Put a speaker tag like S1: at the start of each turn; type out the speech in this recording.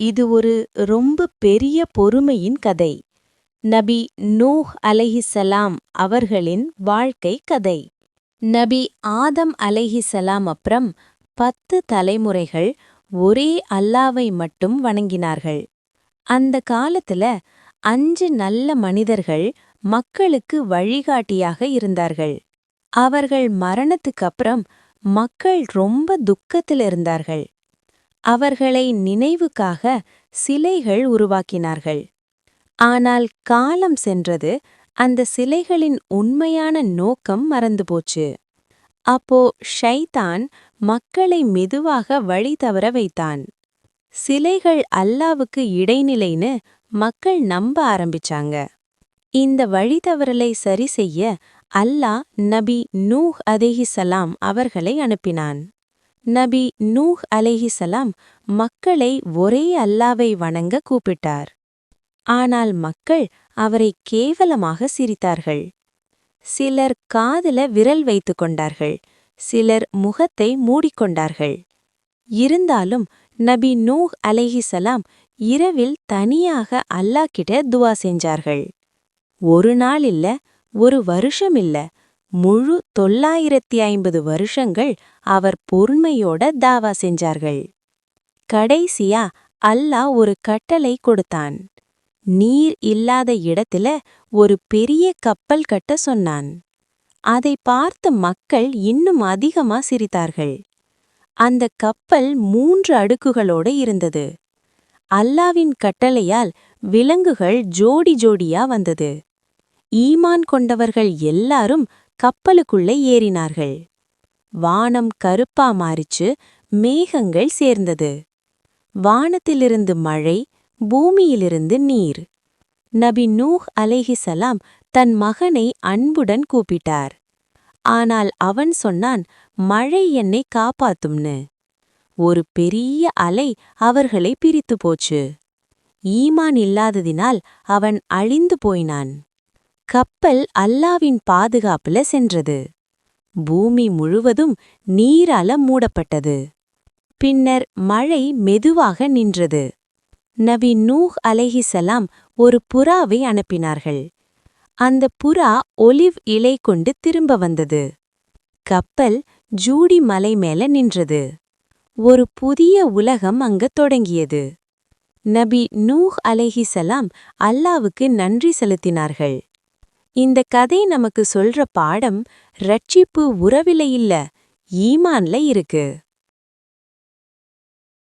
S1: இது ஒரு ரொம்ப பெரிய பொறுமையின் கதை. நபி நூஹ் அலைஹிஸ்ஸலாம் அவர்களின் வாழ்க்கை கதை. நபி ஆதம் அலைஹிஸ்ஸலாம் அப்புறம் 10 தலைமுறைகள் ஒரே அல்லாவை மட்டும் வணங்கினார்கள். அந்த காலத்துல 5 நல்ல மனிதர்கள் மக்களுக்கு வழிகாட்டியாக இருந்தார்கள். அவர்கள் மரணத்துக்கு அப்புறம் மக்கள் ரொம்ப துக்கத்தில் இருந்தார்கள். அவர்களை நினைவுக்காக சிலைகள் உருவாக்கினார்கள். ஆனால் காலம் சென்றது, அந்த சிலைகளின் உண்மையான நோக்கம் மறந்துபோச்சு. அப்போ ஷைத்தான் மக்களை மெதுவாக வழி தவற வைத்தான். சிலைகள் அல்லாவுக்கு இடைநிலைன்னு மக்கள் நம்ப ஆரம்பிச்சாங்க. இந்த வழிதவறலை சரி செய்ய அல்லாஹ் நபி நூஹ் அலைஹிஸ்ஸலாம் அவர்களை அனுப்பினான். நபி நூஹ் அலைஹிஸ்ஸலாம் மக்களை ஒரே அல்லாவை வணங்க கூப்பிட்டார். ஆனால் மக்கள் அவரை கேவலமாக சிரித்தார்கள். சிலர் காதுல விரல் வைத்துக் கொண்டார்கள், சிலர் முகத்தை மூடிக்கொண்டார்கள். இருந்தாலும் நபி நூஹ் அலைஹிஸ்ஸலாம் இரவில் தனியாக அல்லாஹ் கிட்ட துவா செஞ்சார்கள். ஒரு நாள் இல்ல, ஒரு வருஷம் இல்ல, முழு 950 வருஷங்கள் அவர் பொறுமையோட தாவா செஞ்சார்கள். கடைசியா அல்லாஹ் ஒரு கட்டளை கொடுத்தான். நீர் இல்லாத இடத்துல ஒரு பெரிய கப்பல் கட்ட சொன்னான். அதை பார்த்த மக்கள் இன்னும் அதிகமா சிரித்தார்கள். அந்த கப்பல் 3 அடுக்குகளோட இருந்தது. அல்லாவின் கட்டளையால் விலங்குகள் ஜோடி ஜோடியா வந்தது. ஈமான் கொண்டவர்கள் எல்லாரும் கப்பலுக்குள்ளே ஏறினார்கள். வானம் கருப்பா மாறிச்சு, மேகங்கள் சேர்ந்தது. வானத்திலிருந்து மழை, பூமியிலிருந்து நீர். நபி நூஹ் அலைஹிஸ்ஸலாம் தன் மகனை அன்புடன் கூப்பிட்டார். ஆனால் அவன் சொன்னான், மழை என்னை காப்பாத்தும்னு. ஒரு பெரிய அலை அவர்களை பிரித்து போச்சு. ஈமான் இல்லாததினால் அவன் அழிந்து போயினான். கப்பல் அல்லாவின் பாதுகாப்புல சென்றது. பூமி முழுவதும் நீரால மூடப்பட்டது. பின்னர் மழை மெதுவாக நின்றது. நபி நூஹ் அலைஹிஸ்ஸலாம் ஒரு புறாவை அனுப்பினார்கள். அந்த புறா ஒலிவ் இலை கொண்டு திரும்ப வந்தது. கப்பல் ஜூடி மலை மேல நின்றது. ஒரு புதிய உலகம் அங்க தொடங்கியது. நபி நூஹ் அலைஹிஸ்ஸலாம் அல்லாவுக்கு நன்றி செலுத்தினார்கள். இந்த கதை நமக்கு சொல்ற பாடம், ரட்சிப்பு உறவில இல்ல, ஈமான்ல இருக்கு.